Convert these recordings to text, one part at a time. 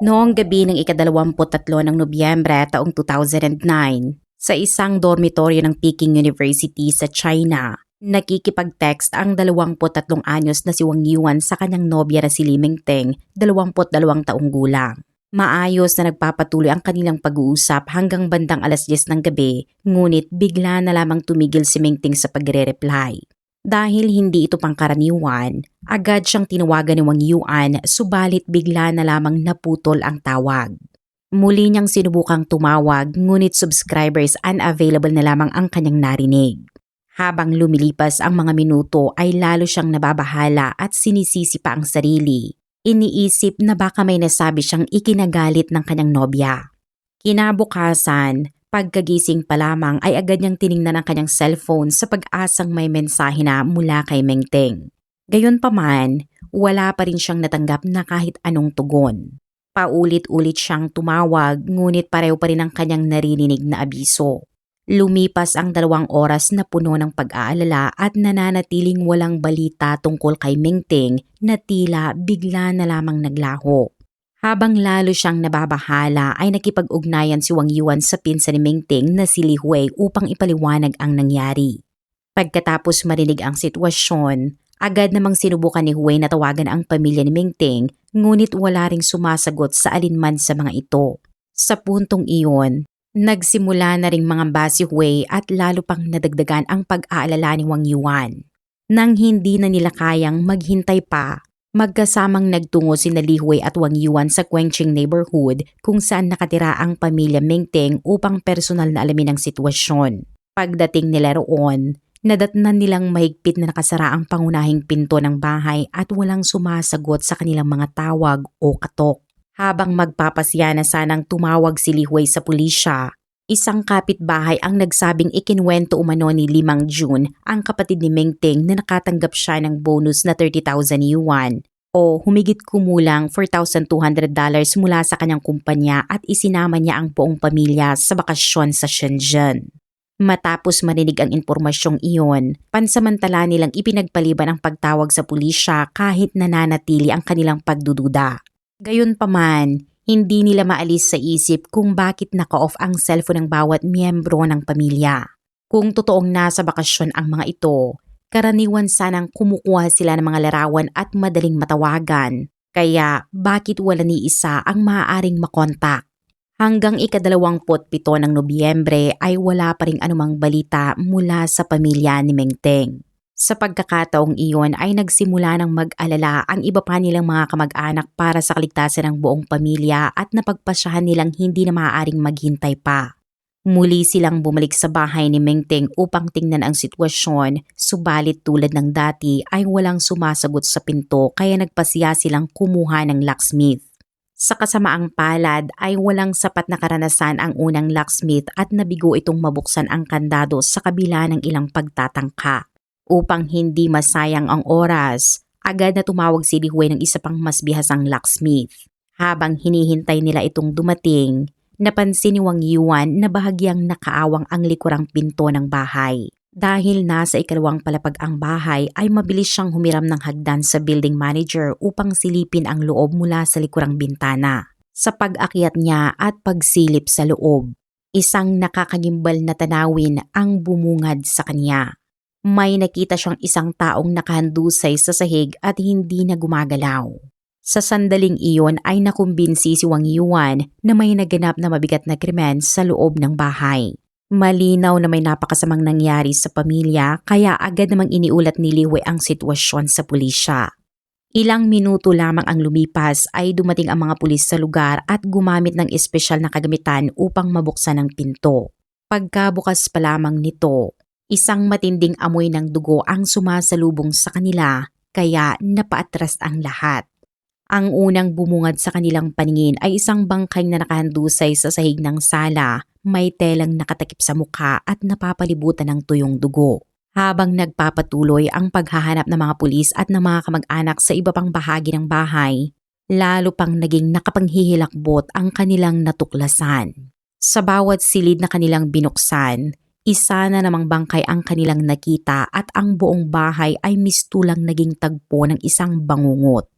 Noong gabi ng ika-23 ng Nobyembre taong 2009, sa isang dormitoryo ng Peking University sa China, nakikipag-text ang 23 anyos na si Wang Yuan sa kanyang nobya na si Li Mingting, 22 taong gulang. Maayos na nagpapatuloy ang kanilang pag-uusap hanggang bandang alas 10 ng gabi, ngunit bigla na lamang tumigil si Mingting sa pagre-reply. Dahil hindi ito pangkaraniwan, agad siyang tinawagan ni Wang Yuan subalit bigla na lamang naputol ang tawag. Muli niyang sinubukang tumawag ngunit subscribers unavailable na lamang ang kanyang narinig. Habang lumilipas ang mga minuto ay lalo siyang nababahala at sinisisi pa ang sarili. Iniisip na baka may nasabi siyang ikinagalit ng kanyang nobya. Kinabukasan, pagkagising pa lamang ay agad niyang tiningnan ang kanyang cellphone sa pag-asang may mensahe na mula kay Mingting. Gayunpaman, wala pa rin siyang natanggap na kahit anong tugon. Paulit-ulit siyang tumawag ngunit pareho pa rin ang kanyang naririnig na abiso. Lumipas ang 2 oras na puno ng pag-aalala at nananatiling walang balita tungkol kay Mingting na tila bigla na lamang naglaho. Habang lalo siyang nababahala ay nakipag-ugnayan si Wang Yuan sa pinsan ni Mingting na si Li Hui upang ipaliwanag ang nangyari. Pagkatapos marinig ang sitwasyon, agad namang sinubukan ni Hui na tawagan ang pamilya ni Mingting ngunit wala ring sumasagot sa alinman sa mga ito. Sa puntong iyon, nagsimula na ring mangamba si Hui at lalo pang nadagdagan ang pag-aalala ni Wang Yuan. Nang hindi na nila kayang maghintay pa, magkasamang nagtungo sina Li Hui at Wang Yuan sa Quenching neighborhood kung saan nakatira ang pamilya Mingting upang personal na alamin ang sitwasyon. Pagdating nila roon, nadatnan nilang mahigpit na nakasara ang pangunahing pinto ng bahay at walang sumasagot sa kanilang mga tawag o katok. Habang magpapasya na sanang tumawag si Li Hui sa pulisya, isang kapitbahay ang nagsabing ikinwento umano ni Limang Jun, ang kapatid ni Mingting na nakatanggap siya ng bonus na 30,000 yuan o humigit kumulang $4,200 mula sa kanyang kumpanya at isinama niya ang buong pamilya sa bakasyon sa Shenzhen. Matapos marinig ang impormasyong iyon, pansamantala nilang ipinagpaliban ang pagtawag sa pulisya kahit nananatili ang kanilang pagdududa. Gayunpaman, hindi nila maalis sa isip kung bakit naka-off ang cellphone ng bawat miyembro ng pamilya. Kung totoong nasa bakasyon ang mga ito, karaniwan sanang kumukuha sila ng mga larawan at madaling matawagan. Kaya bakit wala ni isa ang maaaring makontak? Hanggang ika-27 ng Nobyembre ay wala pa ring anumang balita mula sa pamilya ni Mingting. Sa pagkakataong iyon ay nagsimula ng mag-alala ang iba pa nilang mga kamag-anak para sa kaligtasan ng buong pamilya at napagpasyahan nilang hindi na maaaring maghintay pa. Muli silang bumalik sa bahay ni Mingting upang tingnan ang sitwasyon, subalit tulad ng dati ay walang sumasagot sa pinto kaya nagpasiya silang kumuha ng locksmith. Sa kasamaang palad ay walang sapat na karanasan ang unang locksmith at nabigo itong mabuksan ang kandado sa kabila ng ilang pagtatangka. Upang hindi masayang ang oras, agad na tumawag si Li Hui ng isa pang mas bihasang locksmith. Habang hinihintay nila itong dumating, napansin ni Wang Yuan na bahagyang nakaawang ang likurang pinto ng bahay. Dahil nasa ikalawang palapag ang bahay ay mabilis siyang humiram ng hagdan sa building manager upang silipin ang loob mula sa likurang bintana. Sa pag-akyat niya at pagsilip sa loob, isang nakakangimbal na tanawin ang bumungad sa kanya. May nakita siyang isang taong nakahandusay sa sahig at hindi na gumagalaw. Sa sandaling iyon ay nakumbinsi si Wang Yuan na may naganap na mabigat na krimen sa loob ng bahay. Malinaw na may napakasamang nangyari sa pamilya kaya agad namang iniulat ni Li Hui ang sitwasyon sa pulisya. Ilang minuto lamang ang lumipas ay dumating ang mga pulis sa lugar at gumamit ng espesyal na kagamitan upang mabuksan ang pinto. Pagkabukas pa lamang nito, isang matinding amoy ng dugo ang sumasalubong sa kanila kaya napaatras ang lahat. Ang unang bumungad sa kanilang paningin ay isang bangkay na nakahandusay sa sahig ng sala, may telang nakatakip sa mukha at napapalibutan ng tuyong dugo. Habang nagpapatuloy ang paghahanap ng mga pulis at ng mga kamag-anak sa iba pang bahagi ng bahay, lalo pang naging nakapanghihilakbot ang kanilang natuklasan. Sa bawat silid na kanilang binuksan, isa na namang bangkay ang kanilang nakita at ang buong bahay ay mistulang naging tagpo ng isang bangungot.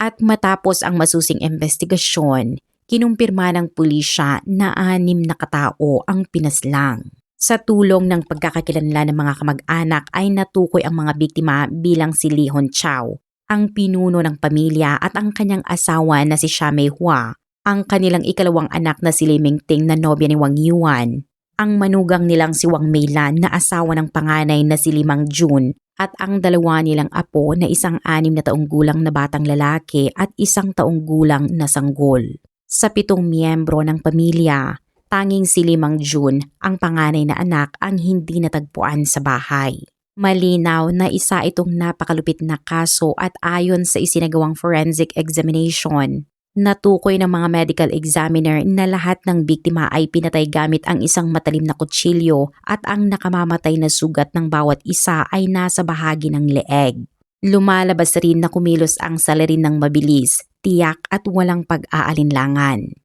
At matapos ang masusing investigasyon, kinumpirma ng pulisya na 6 na katao ang pinaslang. Sa tulong ng pagkakakilanlan ng mga kamag-anak ay natukoy ang mga biktima bilang si Lee Hon Chow, ang pinuno ng pamilya at ang kanyang asawa na si Xia Mei Hua, ang kanilang ikalawang anak na si Lee Mingting na nobya ni Wang Yuan, ang manugang nilang si Wang Meilan na asawa ng panganay na si Lee Mang Jun at ang dalawa nilang apo na isang 6 na taong gulang na batang lalaki at 1 taong gulang na sanggol. Sa 7 miyembro ng pamilya, tanging si Lee Mang Jun, ang panganay na anak, ang hindi natagpuan sa bahay. Malinaw na isa itong napakalupit na kaso at ayon sa isinagawang forensic examination, natukoy ng mga medical examiner na lahat ng biktima ay pinatay gamit ang isang matalim na kutsilyo at ang nakamamatay na sugat ng bawat isa ay nasa bahagi ng leeg. Lumalabas rin na kumilos ang salarin ng mabilis, tiyak at walang pag-aalinlangan.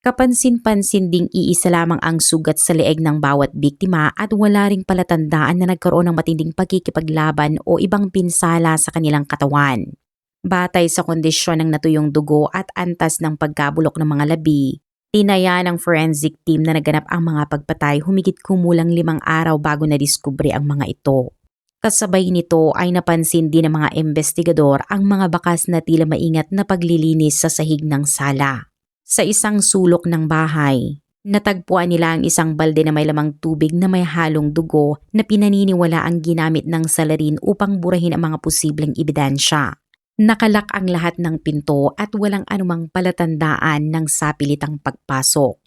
Kapansin-pansin ding iisa lamang ang sugat sa leeg ng bawat biktima at wala ring palatandaan na nagkaroon ng matinding pagkikipaglaban o ibang pinsala sa kanilang katawan. Batay sa kondisyon ng natuyong dugo at antas ng pagkabulok ng mga labi, tinaya ng forensic team na naganap ang mga pagpatay humigit kumulang 5 araw bago nadiskubre ang mga ito. Kasabay nito ay napansin din ng mga investigador ang mga bakas na tila maingat na paglilinis sa sahig ng sala. Sa isang sulok ng bahay, natagpuan nila ang isang balde na may lamang tubig na may halong dugo na pinaniniwala ang ginamit ng salarin upang burahin ang mga posibleng ebidensya. Nakalak ang lahat ng pinto at walang anumang palatandaan ng sapilitang pagpasok.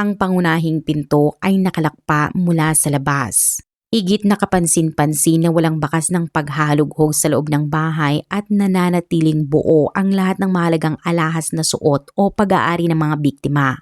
Ang pangunahing pinto ay nakalak pa mula sa labas. Higit na kapansin-pansin na walang bakas ng paghalughog sa loob ng bahay at nananatiling buo ang lahat ng mahalagang alahas na suot o pag-aari ng mga biktima.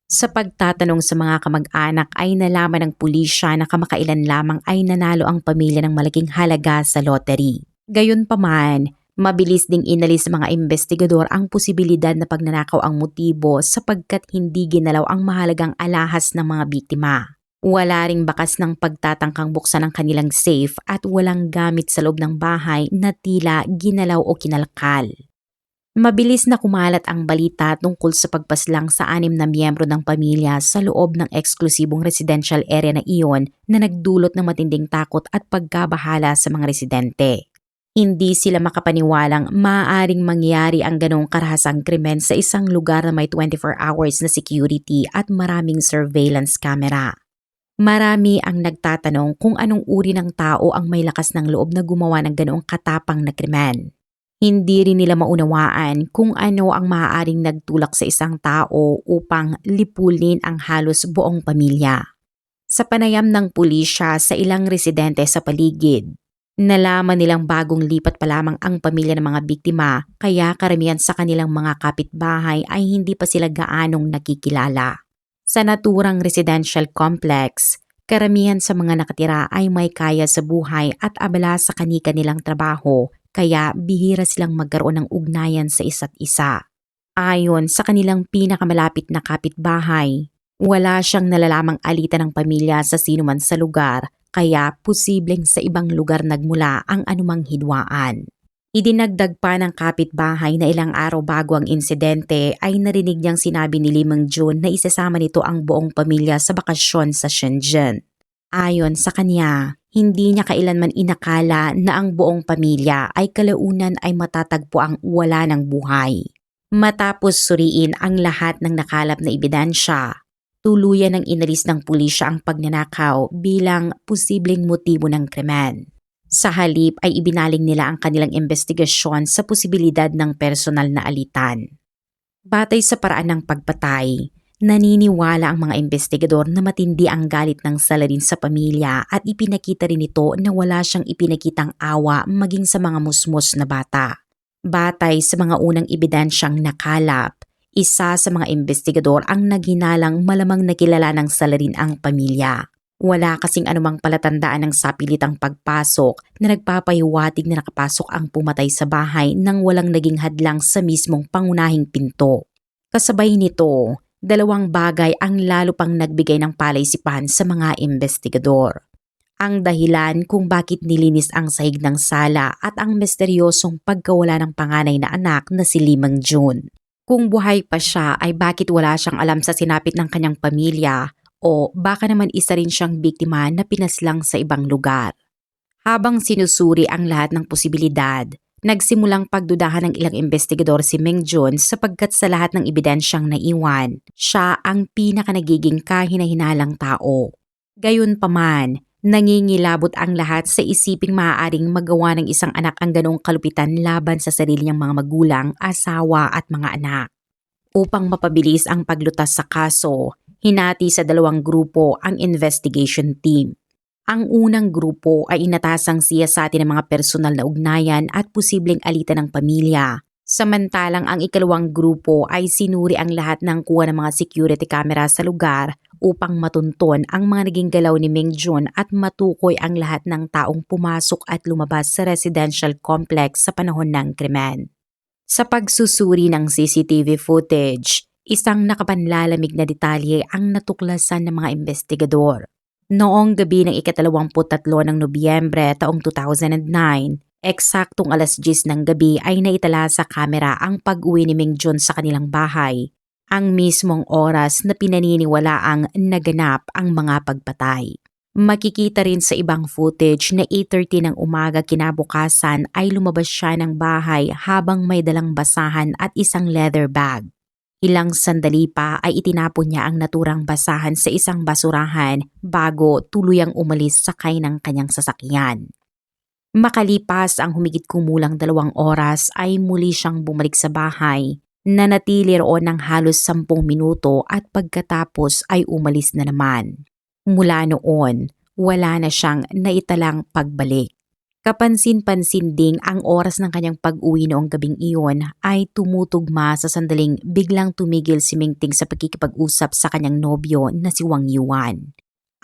Sa pagtatanong sa mga kamag-anak ay nalaman ng pulisya na kamakailan lamang ay nanalo ang pamilya ng malaking halaga sa lottery. Gayunpaman, mabilis ding inalis ng mga investigador ang posibilidad na pagnanakaw ang motibo sapagkat hindi ginalaw ang mahalagang alahas ng mga biktima. Wala ring bakas ng pagtatangkang buksan ang kanilang safe at walang gamit sa loob ng bahay na tila ginalaw o kinalkal. Mabilis na kumalat ang balita tungkol sa pagpaslang sa 6 na miyembro ng pamilya sa loob ng eksklusibong residential area na iyon na nagdulot ng matinding takot at pagkabahala sa mga residente. Hindi sila makapaniwalang maaaring mangyari ang ganong karahasang krimen sa isang lugar na may 24 hours na security at maraming surveillance camera. Marami ang nagtatanong kung anong uri ng tao ang may lakas ng loob na gumawa ng ganoong katapang na krimen. Hindi rin nila maunawaan kung ano ang maaaring nagtulak sa isang tao upang lipulin ang halos buong pamilya. Sa panayam ng pulisya sa ilang residente sa paligid, nalaman nilang bagong lipat pa lamang ang pamilya ng mga biktima kaya karamihan sa kanilang mga kapitbahay ay hindi pa sila gaanong nakikilala. Sa naturang residential complex, karamihan sa mga nakatira ay may kaya sa buhay at abala sa kani-kanilang trabaho kaya bihira silang magkaroon ng ugnayan sa isa't isa. Ayon sa kanilang pinakamalapit na kapitbahay, wala siyang nalalamang alitan ng pamilya sa sinuman sa lugar kaya posibleng sa ibang lugar nagmula ang anumang hidwaan. Idinagdag pa ng kapitbahay na ilang araw bago ang insidente ay narinig niyang sinabi ni Lee Mang Jun na isasama nito ang buong pamilya sa bakasyon sa Shenzhen. Ayon sa kanya, hindi niya kailanman inakala na ang buong pamilya ay kalaunan ay matatagpo ang wala ng buhay. Matapos suriin ang lahat ng nakalap na ebidensya, tuluyan ng inalis ng pulisya ang pagnanakaw bilang posibleng motibo ng krimen. Sa halip ay ibinaling nila ang kanilang investigasyon sa posibilidad ng personal na alitan. Batay sa paraan ng pagpatay, naniniwala ang mga investigador na matindi ang galit ng salarin sa pamilya at ipinakita rin ito na wala siyang ipinakitang awa maging sa mga musmos na bata. Batay sa mga unang ebidensyang nakalap, isa sa mga investigador ang naghinalang malamang nakilala ng salarin ang pamilya. Wala kasing anumang palatandaan ng sapilitang pagpasok na nagpapahiwatig na nakapasok ang pumatay sa bahay nang walang naging hadlang sa mismong pangunahing pinto. Kasabay nito, 2 bagay ang lalo pang nagbigay ng palaisipan sa mga investigador. ang dahilan kung bakit nilinis ang sahig ng sala at ang misteryosong pagkawala ng panganay na anak na si Lee Mang-jun. Kung buhay pa siya ay bakit wala siyang alam sa sinapit ng kanyang pamilya o baka naman isa rin siyang biktima na pinaslang sa ibang lugar. Habang sinusuri ang lahat ng posibilidad, nagsimulang pagdudahan ng ilang investigador si Meng-jun sapagkat sa lahat ng ebidensyang naiwan, siya ang pinakanagiging kahina-hinalang tao. Gayunpaman, nangingilabot ang lahat sa isiping maaaring magawa ng isang anak ang ganong kalupitan laban sa sarili niyang mga magulang, asawa at mga anak. Upang mapabilis ang paglutas sa kaso, hinati sa dalawang grupo ang investigation team. Ang unang grupo ay inatasang siyasatin ng mga personal na ugnayan at posibleng alitan ng pamilya. Samantalang ang ikalawang grupo ay sinuri ang lahat ng kuha ng mga security camera sa lugar upang matunton ang mga naging galaw ni Meng-jun at matukoy ang lahat ng taong pumasok at lumabas sa residential complex sa panahon ng krimen. Sa pagsusuri ng CCTV footage, isang nakapanlalamig na detalye ang natuklasan ng mga investigador. Noong gabi ng ika-23 ng Nobyembre taong 2009, eksaktong alas 10 ng gabi ay naitala sa kamera ang pag-uwi ni Meng-jun sa kanilang bahay, ang mismong oras na pinaniniwalaang naganap ang mga pagpatay. Makikita rin sa ibang footage na 8:30 ng umaga kinabukasan ay lumabas siya ng bahay habang may dalang basahan at isang leather bag. Ilang sandali pa ay itinapon niya ang naturang basahan sa isang basurahan bago tuluyang umalis sakay ng kanyang sasakyan. Makalipas ang humigit kumulang 2 oras ay muli siyang bumalik sa bahay, nanatili roon ng halos 10 minuto at pagkatapos ay umalis na naman. Mula noon, wala na siyang naitalang pagbalik. Kapansin-pansin ding ang oras ng kanyang pag-uwi noong gabing iyon ay tumutugma sa sandaling biglang tumigil si Ming-ting sa pagkikipag-usap sa kanyang nobyo na si Wang Yuan.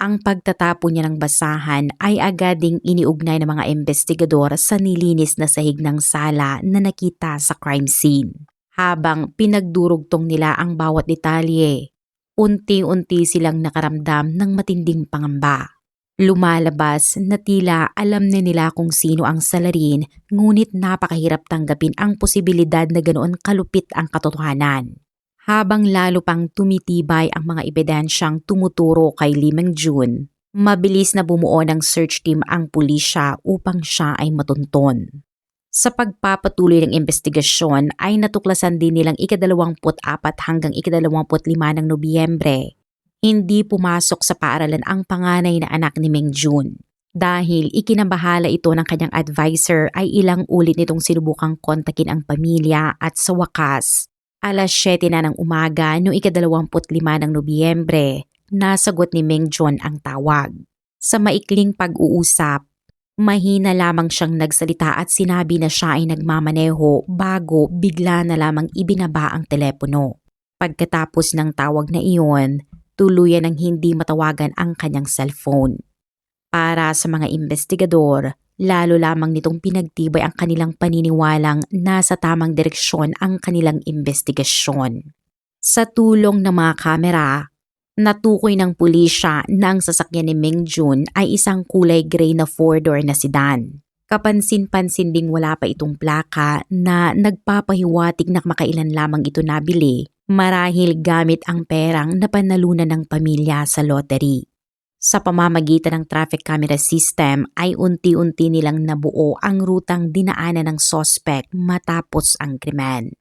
Ang pagtatapon niya ng basahan ay agad ding iniugnay ng mga investigador sa nilinis na sahig ng sala na nakita sa crime scene. Habang pinagdurugtong nila ang bawat detalye, unti-unti silang nakaramdam ng matinding pangamba. Lumalabas na tila alam na nila kung sino ang salarin, ngunit napakahirap tanggapin ang posibilidad na ganoon kalupit ang katotohanan. Habang lalo pang tumitibay ang mga ebidensyang tumuturo kay Lee Mang-jun, mabilis na bumuo ng search team ang pulisya upang siya ay matunton. Sa pagpapatuloy ng investigasyon ay natuklasan din nilang ika-24 hanggang ika-25 ng Nobyembre. Hindi pumasok sa paaralan ang panganay na anak ni Meng-jun. Dahil ikinabahala ito ng kanyang advisor ay ilang ulit nitong sinubukang kontakin ang pamilya at sa wakas, alas 7 na ng umaga noong ika-25 ng Nobyembre, nasagot ni Meng-jun ang tawag. Sa maikling pag-uusap, mahina lamang siyang nagsalita at sinabi na siya ay nagmamaneho bago bigla na lamang ibinaba ang telepono. Pagkatapos ng tawag na iyon, tuluyan ng hindi matawagan ang kanyang cellphone. Para sa mga investigador, lalo lamang nitong pinagtibay ang kanilang paniniwalang nasa tamang direksyon ang kanilang investigasyon. Sa tulong ng mga kamera, natukoy ng pulisya na ang sasakyan ni Meng-jun ay isang kulay gray na 4-door na sedan. Kapansin-pansin ding wala pa itong plaka na nagpapahiwatig na makailan lamang ito nabili, marahil gamit ang perang napanalunan ng pamilya sa lottery. Sa pamamagitan ng traffic camera system ay unti-unti nilang nabuo ang rutang dinaanan ng sospek matapos ang krimen.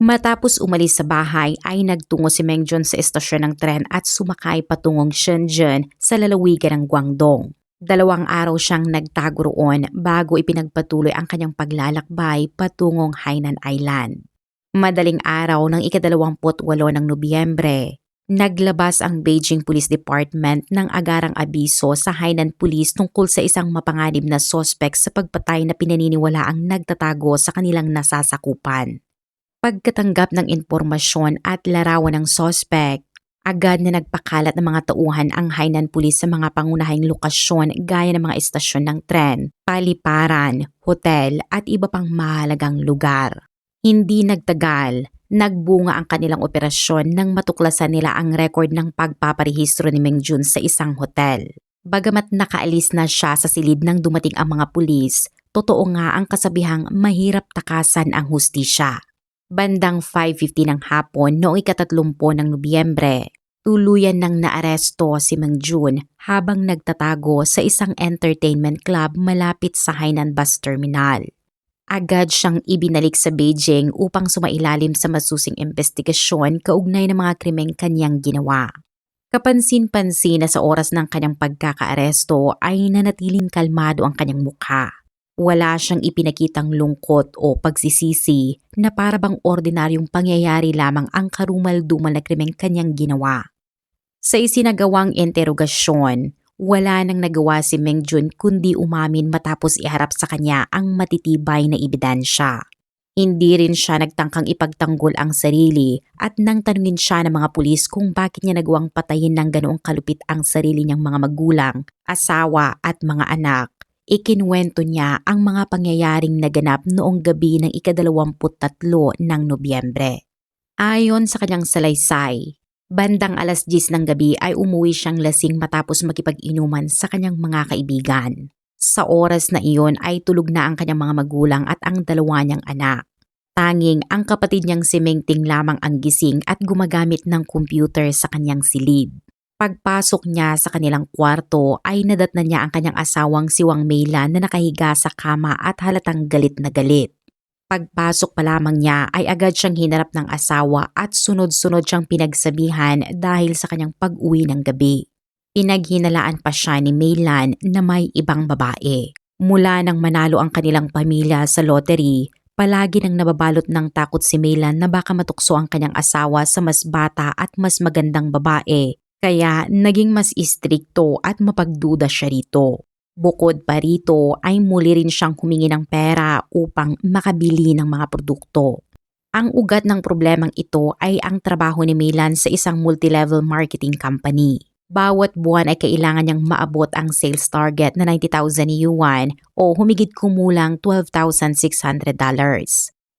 Matapos umalis sa bahay ay nagtungo si Meng-jun sa estasyon ng tren at sumakay patungong Shenzhen sa lalawigan ng Guangdong. 2 araw siyang nagtago roon bago ipinagpatuloy ang kanyang paglalakbay patungong Hainan Island. Madaling araw ng ika-28 ng Nobyembre, naglabas ang Beijing Police Department ng agarang abiso sa Hainan Police tungkol sa isang mapanganib na sospek sa pagpatay na pinaniniwalaang nagtatago sa kanilang nasasakupan. Pagkatanggap ng impormasyon at larawan ng sospek, agad na nagpakalat ng mga tauhan ang Hainan Police sa mga pangunahing lokasyon gaya ng mga estasyon ng tren, paliparan, hotel at iba pang mahalagang lugar. Hindi nagtagal, nagbunga ang kanilang operasyon nang matuklasan nila ang record ng pagpaparehistro ni Meng-jun sa isang hotel. Bagamat nakaalis na siya sa silid nang dumating ang mga pulis, totoo nga ang kasabihang mahirap takasan ang hustisya. Bandang 5:50 ng hapon noong ika-30 ng Nobyembre, tuluyan nang naaresto si Meng Jun habang nagtatago sa isang entertainment club malapit sa Hainan Bus Terminal. Agad siyang ibinalik sa Beijing upang sumailalim sa masusing investigasyon kaugnay ng mga krimeng kanyang ginawa. Kapansin-pansin na sa oras ng kanyang pagkakaaresto ay nanatiling kalmado ang kanyang mukha. Wala siyang ipinakitang lungkot o pagsisisi na para bang ordinaryong pangyayari lamang ang karumal-dumal na krimeng kanyang ginawa. Sa isinagawang interogasyon, wala nang nagawa si Meng Jun kundi umamin matapos iharap sa kanya ang matitibay na ebidensya. Hindi rin siya nagtangkang ipagtanggol ang sarili at nang tanungin siya ng mga pulis kung bakit niya nagawang patayin ng ganoong kalupit ang sarili niyang mga magulang, asawa at mga anak, ikinuwento niya ang mga pangyayaring naganap noong gabi ng ika-23 ng Nobyembre. Ayon sa kanyang salaysay, bandang 10:00 ng gabi ay umuwi siyang lasing matapos makipag-inuman sa kanyang mga kaibigan. Sa oras na iyon ay tulog na ang kanyang mga magulang at ang dalawa niyang anak. Tanging ang kapatid niyang si Meng Ting lamang ang gising at gumagamit ng computer sa kanyang silid. Pagpasok niya sa kanilang kwarto ay nadatnan niya ang kanyang asawang si Wang Meilan na nakahiga sa kama at halatang galit na galit. Pagpasok pa lamang niya ay agad siyang hinarap ng asawa at sunod-sunod siyang pinagsabihan dahil sa kanyang pag-uwi ng gabi. Pinaghinalaan pa siya ni Meilan na may ibang babae. Mula nang manalo ang kanilang pamilya sa lottery, palagi nang nababalot ng takot si Meilan na baka matukso ang kanyang asawa sa mas bata at mas magandang babae, kaya naging mas istrikto at mapagduda siya rito. Bukod pa rito ay muli rin siyang humingi ng pera upang makabili ng mga produkto. Ang ugat ng problemang ito ay ang trabaho ni Meilan sa isang multilevel marketing company. Bawat buwan ay kailangan niyang maabot ang sales target na 90,000 yuan o humigit kumulang $12,600.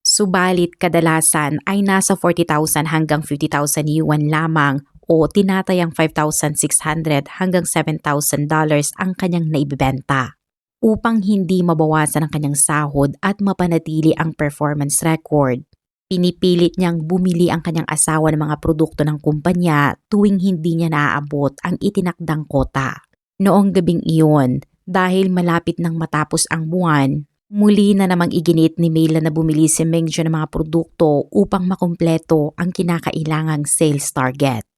Subalit kadalasan ay nasa 40,000 hanggang 50,000 yuan lamang o tinatayang 5,600 hanggang $7,000 ang kanyang naibibenta. Upang hindi mabawasan ang kanyang sahod at mapanatili ang performance record, pinipilit niyang bumili ang kanyang asawa ng mga produkto ng kumpanya tuwing hindi niya naaabot ang itinakdang kota. Noong gabing iyon, dahil malapit nang matapos ang buwan, muli na namang iginit ni Meilan na bumili si Meng Jun ng mga produkto upang makumpleto ang kinakailangang sales target.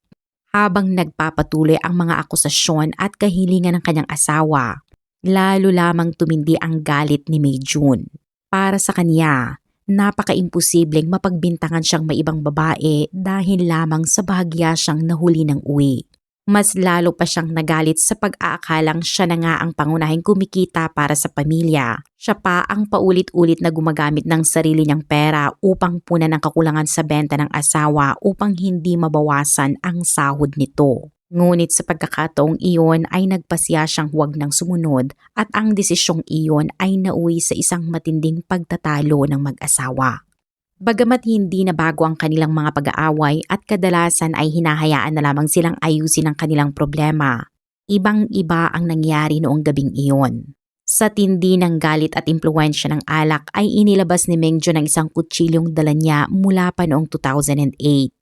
Habang nagpapatuloy ang mga akusasyon at kahilingan ng kanyang asawa, lalo lamang tumindi ang galit ni Mei Jun. Para sa kanya, napaka-imposibleng mapagbintangan siyang may ibang babae dahil lamang sa bahagya siyang nahuli ng uwi. Mas lalo pa siyang nagalit sa pag-aakalang siya na nga ang pangunahing kumikita para sa pamilya. Siya pa ang paulit-ulit na gumagamit ng sarili niyang pera upang punan ang kakulangan sa benta ng asawa upang hindi mabawasan ang sahod nito. Ngunit sa pagkakataong iyon ay nagpasya siyang huwag nang sumunod at ang desisyong iyon ay nauwi sa isang matinding pagtatalo ng mag-asawa. Bagamat hindi na bago ang kanilang mga pag-aaway at kadalasan ay hinahayaan na lamang silang ayusin ang kanilang problema, ibang-iba ang nangyari noong gabing iyon. Sa tindi ng galit at impluwensya ng alak ay inilabas ni Meng Jun ang isang kutsilyong dala niya mula pa noong 2008.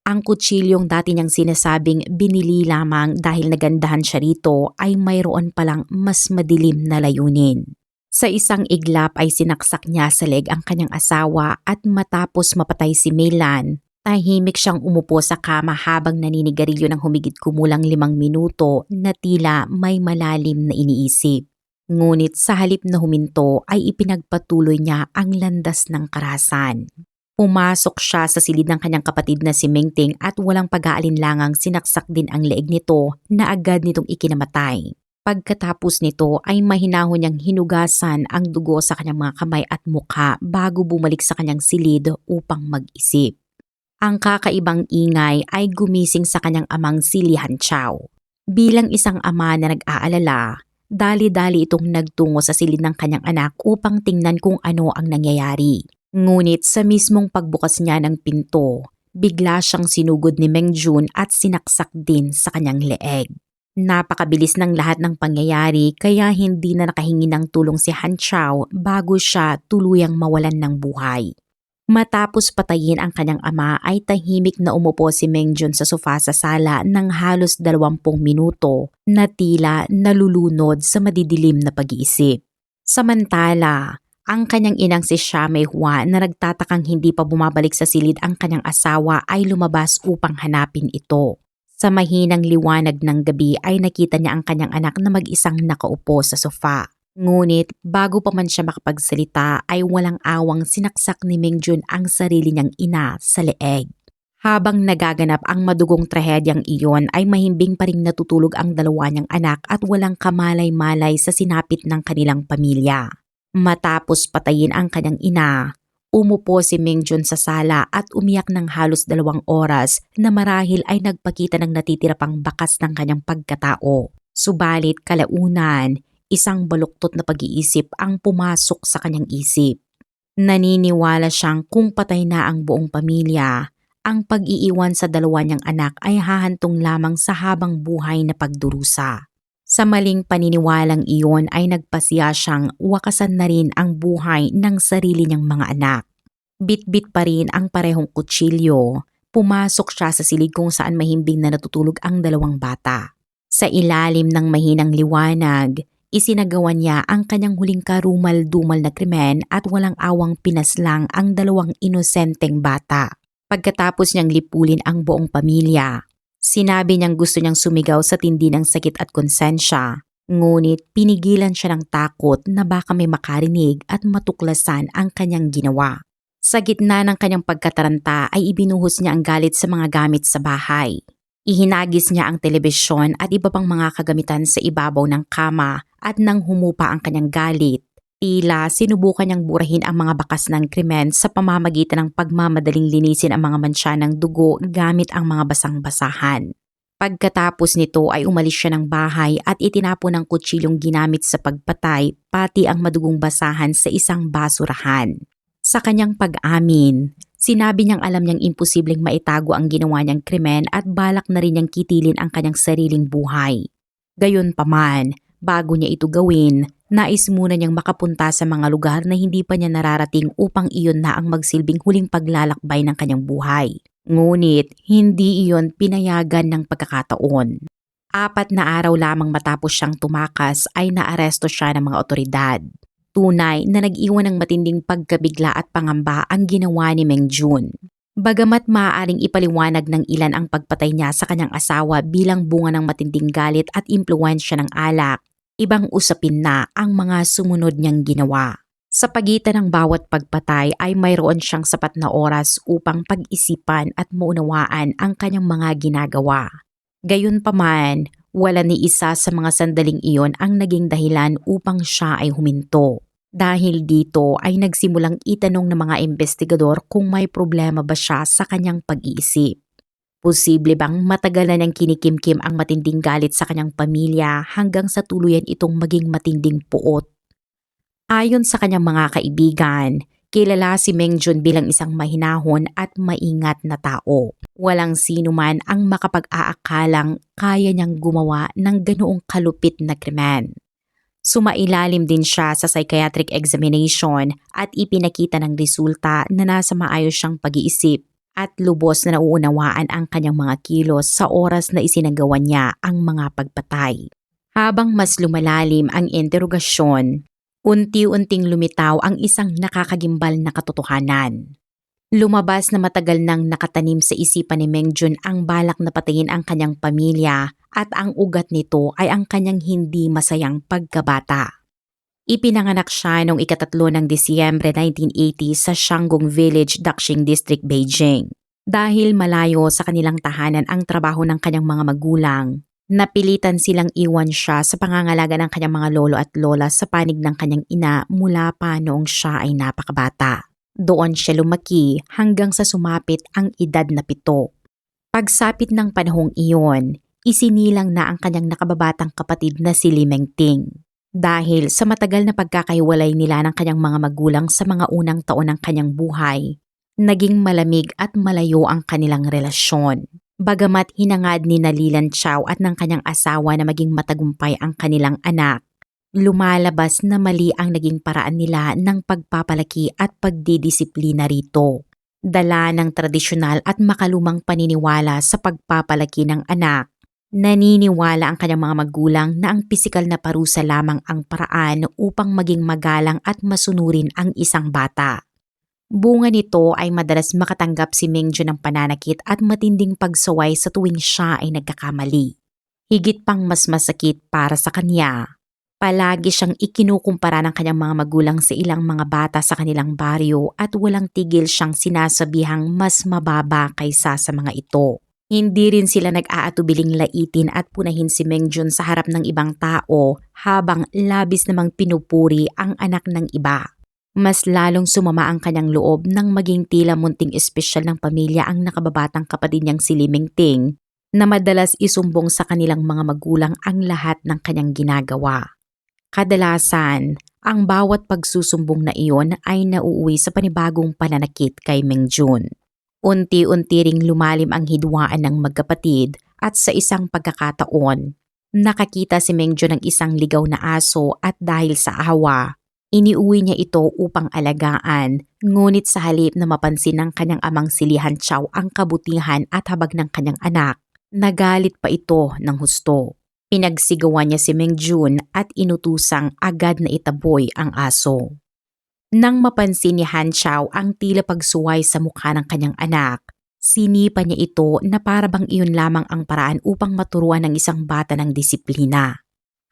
Ang kutsilyong dati niyang sinasabing binili lamang dahil nagandahan siya rito ay mayroon palang mas madilim na layunin. Sa isang iglap ay sinaksak niya sa leg ang kanyang asawa at matapos mapatay si Meilan, tahimik siyang umupo sa kama habang naninigarilyo ng humigit kumulang 5 minuto na tila may malalim na iniisip. Ngunit sa halip na huminto ay ipinagpatuloy niya ang landas ng karahasan. Pumasok siya sa silid ng kanyang kapatid na si Meng Ting at walang pag-aalinlangang sinaksak din ang leeg nito na agad nitong ikinamatay. Pagkatapos nito ay mahinahon niyang hinugasan ang dugo sa kanyang mga kamay at mukha bago bumalik sa kanyang silid upang mag-isip. Ang kakaibang ingay ay gumising sa kanyang amang si Li Hanchao. Bilang isang ama na nag-aalala, dali-dali itong nagtungo sa silid ng kanyang anak upang tingnan kung ano ang nangyayari. Ngunit sa mismong pagbukas niya ng pinto, bigla siyang sinugod ni Meng Jun at sinaksak din sa kanyang leeg. Napakabilis ng lahat ng pangyayari kaya hindi na nakahingi ng tulong si Han Chao bago siya tuluyang mawalan ng buhay. Matapos patayin ang kanyang ama ay tahimik na umupo si Meng Jun sa sofa sa sala ng halos 20 minuto na tila nalulunod sa madidilim na pag-iisip. Samantala, ang kanyang inang si Xia Meihua na nagtatakang hindi pa bumabalik sa silid ang kanyang asawa ay lumabas upang hanapin ito. Sa mahinang liwanag ng gabi ay nakita niya ang kanyang anak na mag-isang nakaupo sa sofa. Ngunit bago pa man siya makapagsalita ay walang awang sinaksak ni Meng Jun ang sarili niyang ina sa leeg. Habang nagaganap ang madugong trahedyang iyon ay mahimbing pa ring natutulog ang dalawa niyang anak at walang kamalay-malay sa sinapit ng kanilang pamilya. Matapos patayin ang kanyang ina, umupo si Meng Jun sa sala at umiyak ng halos 2 oras na marahil ay nagpakita ng natitira pang bakas ng kanyang pagkatao. Subalit kalaunan, isang baluktot na pag-iisip ang pumasok sa kanyang isip. Naniniwala siyang kung patay na ang buong pamilya, ang pag-iiwan sa dalawa niyang anak ay hahantong lamang sa habang buhay na pagdurusa. Sa maling paniniwalang iyon ay nagpasiya siyang wakasan na rin ang buhay ng sarili niyang mga anak. Bit-bit pa rin ang parehong kutsilyo, pumasok siya sa silid kung saan mahimbing na natutulog ang dalawang bata. Sa ilalim ng mahinang liwanag, isinagawa niya ang kanyang huling karumal-dumal na krimen at walang awang pinaslang ang 2 inosenteng bata. Pagkatapos niyang lipulin ang buong pamilya, sinabi niyang gusto niyang sumigaw sa tindi ng sakit at konsensya. Ngunit pinigilan siya ng takot na baka may makarinig at matuklasan ang kanyang ginawa. Sa gitna ng kanyang pagkataranta ay ibinuhos niya ang galit sa mga gamit sa bahay. Ihinagis niya ang telebisyon at iba pang mga kagamitan sa ibabaw ng kama at nang humupa ang kanyang galit, tila sinubukan niyang burahin ang mga bakas ng krimen sa pamamagitan ng pagmamadaling linisin ang mga mansya ng dugo gamit ang mga basang-basahan. Pagkatapos nito ay umalis siya ng bahay at itinapon ang kutsilyong ginamit sa pagpatay pati ang madugong basahan sa isang basurahan. Sa kanyang pag-amin, sinabi niyang alam niyang imposibleng maitago ang ginawa niyang krimen at balak na rin niyang kitilin ang kanyang sariling buhay. Gayunpaman, bago niya ito gawin, nais muna niyang makapunta sa mga lugar na hindi pa niya nararating upang iyon na ang magsilbing huling paglalakbay ng kanyang buhay. Ngunit hindi iyon pinayagan ng pagkakataon. 4 na araw lamang matapos siyang tumakas ay naaresto siya ng mga otoridad. Tunay na nag-iwan ng matinding pagkabigla at pangamba ang ginawa ni Meng Jun. Bagamat maaaring ipaliwanag ng ilan ang pagpatay niya sa kanyang asawa bilang bunga ng matinding galit at impluwensya ng alak, ibang usapin na ang mga sumunod niyang ginawa. Sa pagitan ng bawat pagpatay ay mayroon siyang sapat na oras upang pag-isipan at maunawaan ang kanyang mga ginagawa. Gayunpaman, wala ni isa sa mga sandaling iyon ang naging dahilan upang siya ay huminto. Dahil dito ay nagsimulang itanong ng mga investigador kung may problema ba siya sa kanyang pag-iisip. Posible bang matagal na niyang kinikimkim ang matinding galit sa kanyang pamilya hanggang sa tuluyan itong maging matinding puot? Ayon sa kanyang mga kaibigan, kilala si Meng Jun bilang isang mahinahon at maingat na tao. Walang sino man ang makapag-aakalang kaya niyang gumawa ng ganoong kalupit na krimen. Sumailalim din siya sa psychiatric examination at ipinakita ng resulta na nasa maayos siyang pag-iisip at lubos na nauunawaan ang kanyang mga kilos sa oras na isinagawa niya ang mga pagpatay. Habang mas lumalalim ang interogasyon, unti-unting lumitaw ang isang nakakagimbal na katotohanan. Lumabas na matagal nang nakatanim sa isipan ni Meng Jun ang balak na patayin ang kanyang pamilya at ang ugat nito ay ang kanyang hindi masayang pagkabata. Ipinanganak siya noong 3 ng Disyembre 1980 sa Shanggong Village, Daxing District, Beijing. Dahil malayo sa kanilang tahanan ang trabaho ng kanyang mga magulang, napilitan silang iwan siya sa pangangalaga ng kanyang mga lolo at lola sa panig ng kanyang ina mula pa noong siya ay napakabata. Doon siya lumaki hanggang sa sumapit ang edad na 7. Pagsapit ng panahong iyon, isinilang na ang kanyang nakababatang kapatid na si Li Mengting. Dahil sa matagal na pagkakahiwalay nila ng kanyang mga magulang sa mga unang taon ng kanyang buhay, naging malamig at malayo ang kanilang relasyon. Bagamat hinangad ni Lilan Chow at ng kanyang asawa na maging matagumpay ang kanilang anak, lumalabas na mali ang naging paraan nila ng pagpapalaki at pagdidisiplina rito. Dala ng tradisyonal at makalumang paniniwala sa pagpapalaki ng anak, naniniwala ang kanyang mga magulang na ang pisikal na parusa lamang ang paraan upang maging magalang at masunurin ang isang bata. Bunga nito ay madalas makatanggap si Mingju ng pananakit at matinding pagsaway sa tuwing siya ay nagkakamali. Higit pang mas masakit para sa kanya. Palagi siyang ikinukumpara ng kanyang mga magulang sa ilang mga bata sa kanilang baryo at walang tigil siyang sinasabihang mas mababa kaysa sa mga ito. Hindi rin sila nag-aatubiling laitin at punahin si Mengjun sa harap ng ibang tao habang labis namang pinupuri ang anak ng iba. Mas lalong sumama ang kanyang loob nang maging tila munting espesyal ng pamilya ang nakababatang kapatid niyang si Li Mingting na madalas isumbong sa kanilang mga magulang ang lahat ng kanyang ginagawa. Kadalasan, ang bawat pagsusumbong na iyon ay nauuwi sa panibagong pananakit kay Mengjun. Unti-unti ring lumalim ang hidwaan ng magkapatid at sa isang pagkakataon, nakakita si Mengjun ng isang ligaw na aso at dahil sa awa, iniuwi niya ito upang alagaan, ngunit sa halip na mapansin ng kanyang amang si Lihan Chow ang kabutihan at habag ng kanyang anak, nagalit pa ito ng husto. Pinagsigawan niya si Mengjun at inutusang agad na itaboy ang aso. Nang mapansin ni Han Chow ang tila pagsuway sa mukha ng kanyang anak, sinipa niya ito na parabang iyon lamang ang paraan upang maturuan ng isang bata ng disiplina.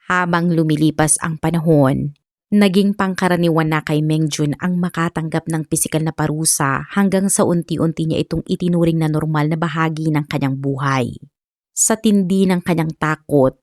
Habang lumilipas ang panahon, naging pangkaraniwan na kay Mengjun ang makatanggap ng pisikal na parusa hanggang sa unti-unti niya itong itinuring na normal na bahagi ng kanyang buhay. Sa tindi ng kanyang takot,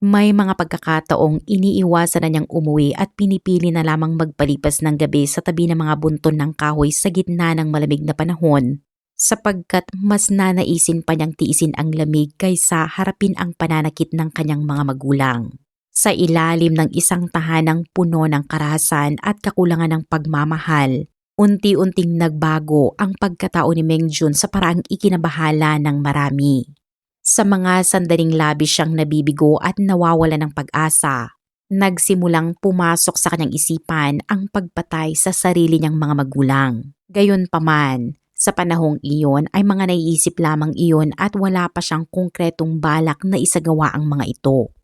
may mga pagkakataong iniiwasan na niyang umuwi at pinipili na lamang magpalipas ng gabi sa tabi ng mga bunton ng kahoy sa gitna ng malamig na panahon sapagkat mas nanaisin pa niyang tiisin ang lamig kaysa harapin ang pananakit ng kanyang mga magulang. Sa ilalim ng isang tahanang puno ng karahasan at kakulangan ng pagmamahal, unti-unting nagbago ang pagkatao ni Mengjun sa paraang ikinabahala ng marami. Sa mga sandaling labis siyang nabibigo at nawawala ng pag-asa, nagsimulang pumasok sa kanyang isipan ang pagpatay sa sarili niyang mga magulang. Gayunpaman, sa panahong iyon ay mga naiisip lamang iyon at wala pa siyang konkretong balak na isagawa ang mga ito.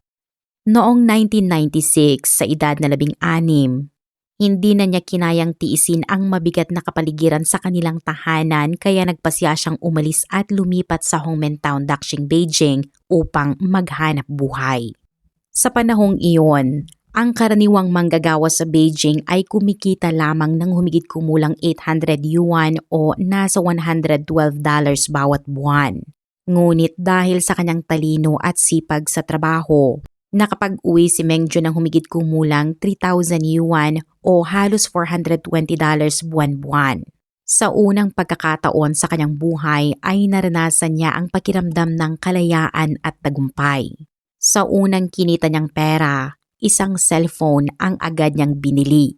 Noong 1996, sa edad na 16, hindi na niya kinayang tiisin ang mabigat na kapaligiran sa kanilang tahanan kaya nagpasya siyang umalis at lumipat sa Hongmen Town, Daxing, Beijing upang maghanap buhay. Sa panahong iyon, ang karaniwang manggagawa sa Beijing ay kumikita lamang ng humigit kumulang 800 yuan o nasa $112 bawat buwan. Ngunit dahil sa kanyang talino at sipag sa trabaho, nakapag-uwi si Mengjun ng humigit kumulang 3,000 yuan o halos $420 buwan-buwan. Sa unang pagkakataon sa kanyang buhay ay naranasan niya ang pakiramdam ng kalayaan at tagumpay. Sa unang kinita niyang pera, isang cellphone ang agad niyang binili.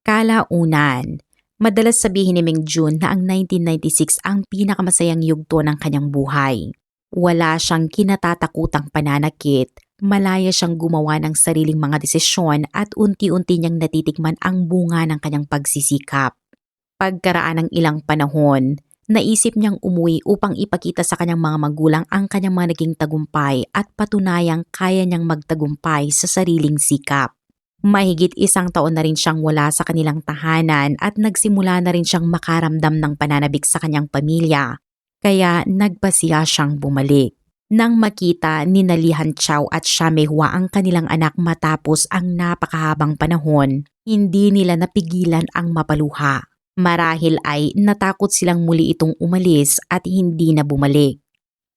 Kalaunan, madalas sabihin ni Mengjun na ang 1996 ang pinakamasayang yugto ng kanyang buhay. Wala siyang kinatatakutang pananakit, malaya siyang gumawa ng sariling mga desisyon at unti-unti niyang natitikman ang bunga ng kanyang pagsisikap. Pagkaraan ng ilang panahon, naisip niyang umuwi upang ipakita sa kanyang mga magulang ang kanyang mga naging tagumpay at patunayang kaya niyang magtagumpay sa sariling sikap. Mahigit 1 taon na rin siyang wala sa kanilang tahanan at nagsimula na rin siyang makaramdam ng pananabik sa kanyang pamilya. Kaya nagpasiya siyang bumalik. Nang makita ni Lihan Chow at Xia Meihua ang kanilang anak matapos ang napakahabang panahon, hindi nila napigilan ang mapaluha. Marahil ay natakot silang muli itong umalis at hindi na bumalik.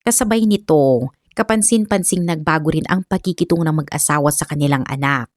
Kasabay nito, kapansin-pansing nagbago rin ang pakikitungo ng mag-asawa sa kanilang anak.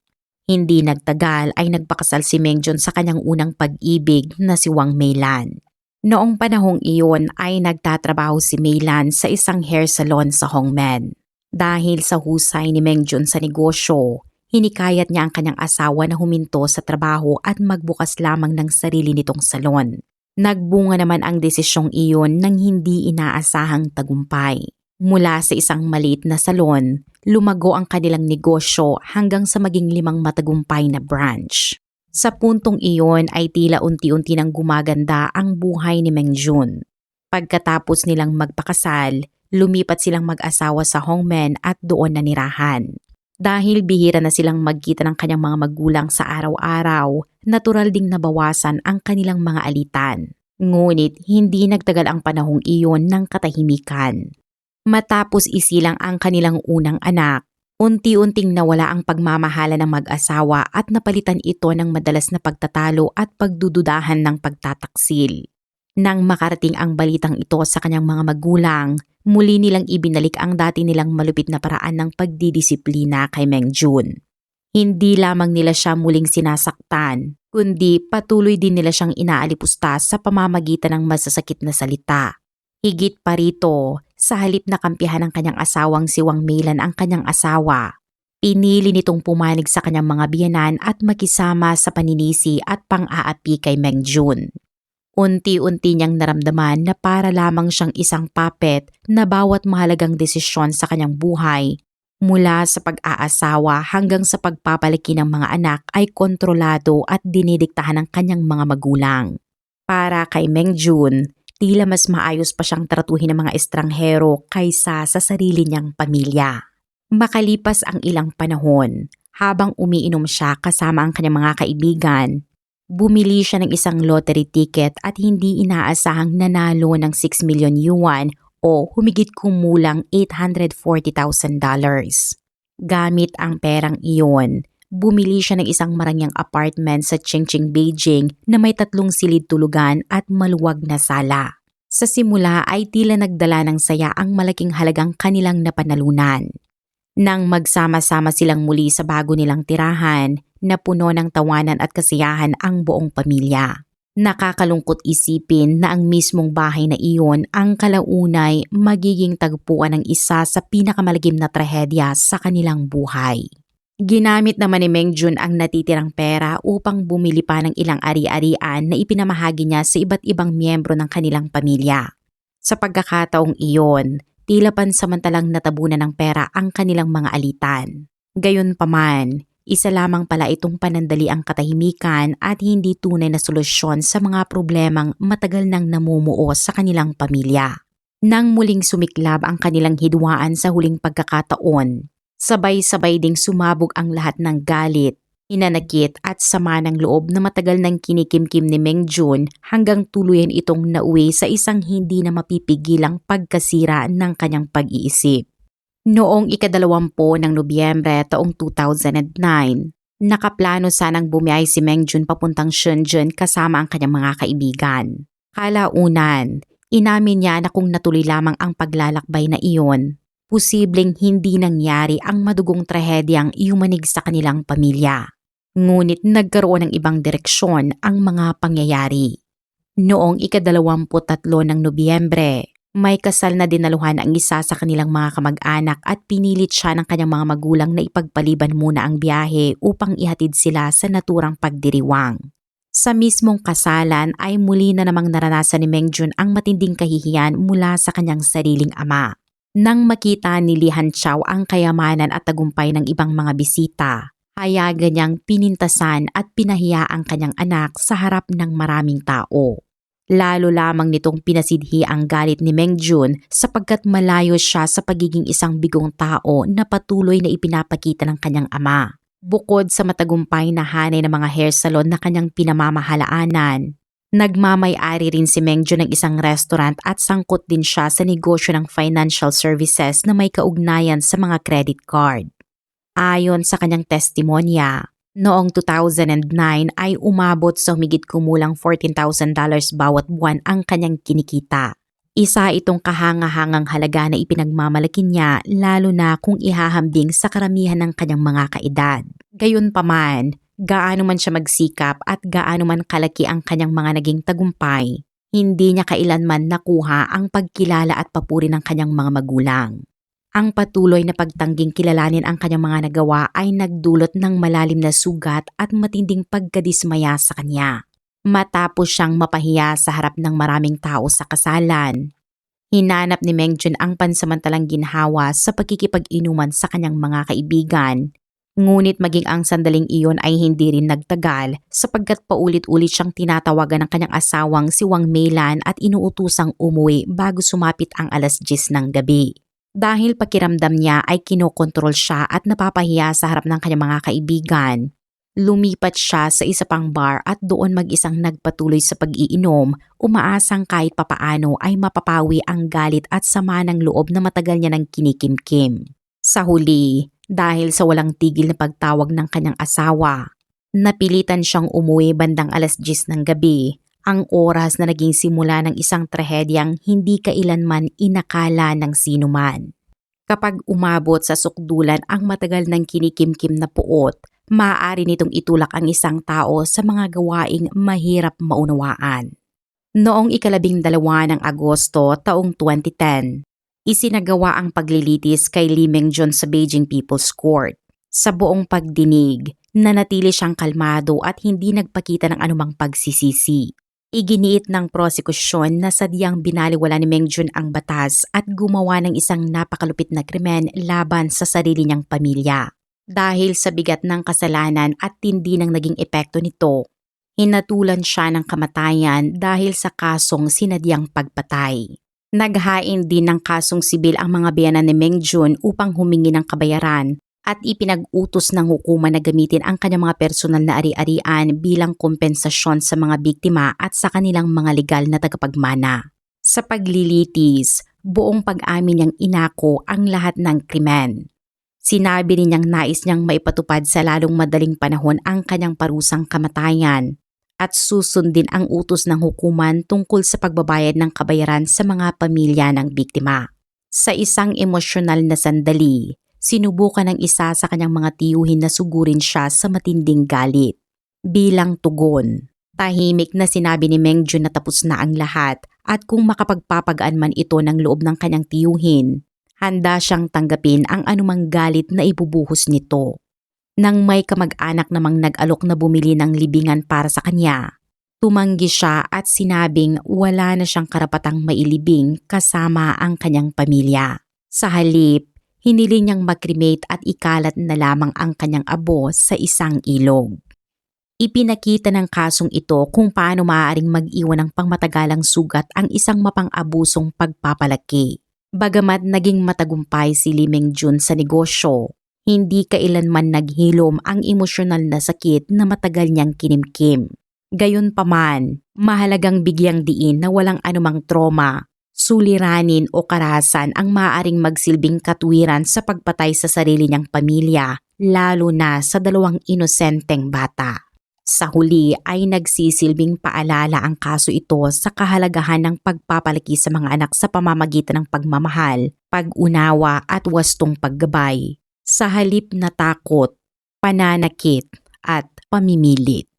Hindi nagtagal ay nagpakasal si Mengjun sa kanyang unang pag-ibig na si Wang Meilan. Noong panahong iyon ay nagtatrabaho si Meilan sa isang hair salon sa Hongmen. Dahil sa husay ni Mengjun sa negosyo, hinikayat niya ang kanyang asawa na huminto sa trabaho at magbukas lamang ng sarili nitong salon. Nagbunga naman ang desisyong iyon ng hindi inaasahang tagumpay. Mula sa isang maliit na salon, lumago ang kanilang negosyo hanggang sa maging 5 matagumpay na branch. Sa puntong iyon ay tila unti-unti nang gumaganda ang buhay ni Mengjun. Pagkatapos nilang magpakasal, lumipat silang mag-asawa sa Hongmen at doon nanirahan. Dahil bihira na silang magkita ng kanyang mga magulang sa araw-araw, natural ding nabawasan ang kanilang mga alitan. Ngunit hindi nagtagal ang panahong iyon ng katahimikan. Matapos isilang ang kanilang unang anak, unti-unting nawala ang pagmamahala ng mag-asawa at napalitan ito ng madalas na pagtatalo at pagdududahan ng pagtataksil. Nang makarating ang balitang ito sa kanyang mga magulang, muli nilang ibinalik ang dati nilang malupit na paraan ng pagdidisiplina kay Mengjun. Hindi lamang nila siya muling sinasaktan, kundi patuloy din nila siyang inaalipusta sa pamamagitan ng masasakit na salita. Higit pa rito, sa halip na kampihan ng kanyang asawang si Wang Meilan ang kanyang asawa, pinili nitong pumanig sa kanyang mga biyenan at makisama sa paninisi at pang-aapi kay Mengjun. Unti-unti niyang naramdaman na para lamang siyang isang puppet na bawat mahalagang desisyon sa kanyang buhay, mula sa pag-aasawa hanggang sa pagpapalaki ng mga anak ay kontrolado at dinidiktahan ng kanyang mga magulang. Para kay Mengjun, tila mas maayos pa siyang tratuhin ng mga estranghero kaysa sa sarili niyang pamilya. Makalipas ang ilang panahon, habang umiinom siya kasama ang kanyang mga kaibigan, bumili siya ng isang lottery ticket at hindi inaasahang nanalo ng 6 million yuan o humigit kumulang $840,000. Gamit ang perang iyon, bumili siya ng isang marangyang apartment sa Chongqing, Beijing na may 3 silid tulugan at maluwag na sala. Sa simula ay tila nagdala ng saya ang malaking halagang kanilang napanalunan. Nang magsama-sama silang muli sa bago nilang tirahan, napuno ng tawanan at kasiyahan ang buong pamilya. Nakakalungkot isipin na ang mismong bahay na iyon ang kalaunay magiging tagpuan ng isa sa pinakamalagim na trahedya sa kanilang buhay. Ginamit naman ni Mengjun ang natitirang pera upang bumili pa ng ilang ari-arian na ipinamahagi niya sa iba't ibang miyembro ng kanilang pamilya. Sa pagkakataong iyon, tila pansamantalang natabunan ng pera ang kanilang mga alitan. Gayunpaman, isa lamang pala itong panandaliang katahimikan at hindi tunay na solusyon sa mga problemang matagal nang namumuo sa kanilang pamilya. Nang muling sumiklab ang kanilang hidwaan sa huling pagkakataon, sabay-sabay ding sumabog ang lahat ng galit, hinanakit at sama ng loob na matagal nang kinikimkim ni Mengjun hanggang tuluyan itong nauwi sa isang hindi na mapipigilang pagkasira ng kanyang pag-iisip. Noong ika-20 ng Nobyembre taong 2009, nakaplano sanang bumiyahe si Mengjun papuntang Shenzhen kasama ang kanyang mga kaibigan. Kalaunan, inamin niya na kung natuloy lamang ang paglalakbay na iyon, posibleng hindi nangyari ang madugong trahedyang yumanig sa kanilang pamilya. Ngunit nagkaroon ng ibang direksyon ang mga pangyayari. Noong ika-23 ng Nobyembre, may kasal na dinaluhan ang isa sa kanilang mga kamag-anak at pinilit siya ng kanyang mga magulang na ipagpaliban muna ang biyahe upang ihatid sila sa naturang pagdiriwang. Sa mismong kasalan ay muli na namang naranasan ni Mengjun ang matinding kahihiyan mula sa kanyang sariling ama. Nang makita ni Li Hanchao ang kayamanan at tagumpay ng ibang mga bisita, hayagan niyang pinintasan at pinahiya ang kanyang anak sa harap ng maraming tao. Lalo lamang nitong pinasidhi ang galit ni Mengjun sapagkat malayo siya sa pagiging isang bigong tao na patuloy na ipinapakita ng kanyang ama. Bukod sa matagumpay na hanay ng mga hair salon na kanyang pinamamahalaanan, nagmamay-ari rin si Mengjun ng isang restaurant at sangkot din siya sa negosyo ng financial services na may kaugnayan sa mga credit card. Ayon sa kanyang testimonya, noong 2009 ay umabot sa humigit kumulang $14,000 bawat buwan ang kanyang kinikita. Isa itong kahanga-hangang halaga na ipinagmamalaki niya lalo na kung ihahambing sa karamihan ng kanyang mga kaedad. Gayunpaman, gaano man siya magsikap at gaano man kalaki ang kanyang mga naging tagumpay, hindi niya kailanman nakuha ang pagkilala at papuri ng kanyang mga magulang. Ang patuloy na pagtangging kilalanin ang kanyang mga nagawa ay nagdulot ng malalim na sugat at matinding pagkadismaya sa kanya. matapos siyang mapahiya sa harap ng maraming tao sa kasalan. Hinanap ni Mengjun ang pansamantalang ginhawa sa pagkikipag-inuman sa kanyang mga kaibigan. Ngunit maging ang sandaling iyon ay hindi rin nagtagal sapagkat paulit-ulit siyang tinatawagan ng kanyang asawang si Wang Meilan at inuutusang umuwi bago sumapit ang 10:00 ng gabi. Dahil pakiramdam niya ay kinokontrol siya at napapahiya sa harap ng kanyang mga kaibigan. Lumipat siya sa isa pang bar at doon mag-isang nagpatuloy sa pag-iinom, umaasang kahit papaano ay mapapawi ang galit at sama ng loob na matagal niya nang kinikimkim. Sa huli, dahil sa walang tigil na pagtawag ng kanyang asawa, napilitan siyang umuwi bandang 10:00 ng gabi, ang oras na naging simula ng isang trahedyang hindi kailanman inakala ng sinuman. Kapag umabot sa sukdulan ang matagal nang kinikimkim na puot, maaari nitong itulak ang isang tao sa mga gawaing mahirap maunawaan. Noong 12 ng Agosto taong 2010, isinagawa ang paglilitis kay Lee Mengjun sa Beijing People's Court. Sa buong pagdinig, nanatili siyang kalmado at hindi nagpakita ng anumang pagsisisi. Iginiit ng prosekusyon na sadyang binaliwala ni Mengjun ang batas at gumawa ng isang napakalupit na krimen laban sa sarili niyang pamilya. Dahil sa bigat ng kasalanan at tindi ng naging epekto nito, hinatulan siya ng kamatayan dahil sa kasong sinadyang pagpatay. Naghain din ng kasong sibil ang mga biyenan ni Mengjun upang humingi ng kabayaran at ipinag-utos ng hukuman na gamitin ang kanyang mga personal na ari-arian bilang kompensasyon sa mga biktima at sa kanilang mga legal na tagapagmana. Sa paglilitis, buong pag-amin niyang inako ang lahat ng krimen. Sinabi rin niyang nais niyang maipatupad sa lalong madaling panahon ang kanyang parusang kamatayan at susundin ang utos ng hukuman tungkol sa pagbabayad ng kabayaran sa mga pamilya ng biktima. Sa isang emosyonal na sandali, sinubukan ng isa sa kanyang mga tiyuhin na sugurin siya sa matinding galit. Bilang tugon, tahimik na sinabi ni Mengjun na tapos na ang lahat at kung makapagpapagaan man ito ng loob ng kanyang tiyuhin, handa siyang tanggapin ang anumang galit na ibubuhos nito. Nang may kamag-anak namang nag-alok na bumili ng libingan para sa kanya, tumanggi siya at sinabing wala na siyang karapatang mailibing kasama ang kanyang pamilya. Sa halip, hiniling niyang mag-cremate at ikalat na lamang ang kanyang abo sa isang ilog. Ipinakita ng kasong ito kung paano maaaring mag-iwan ng pangmatagalang sugat ang isang mapang-abusong pagpapalaki. Bagamat naging matagumpay si Lee Mengjun sa negosyo, hindi kailanman naghilom ang emosyonal na sakit na matagal niyang kinimkim. Gayunpaman, mahalagang bigyang diin na walang anumang trauma, suliranin o karahasan ang maaaring magsilbing katwiran sa pagpatay sa sarili niyang pamilya, lalo na sa 2 inosenteng bata. Sa huli ay nagsisilbing paalala ang kaso ito sa kahalagahan ng pagpapalaki sa mga anak sa pamamagitan ng pagmamahal, pag-unawa at wastong paggabay, sa halip na takot, pananakit at pamimilit.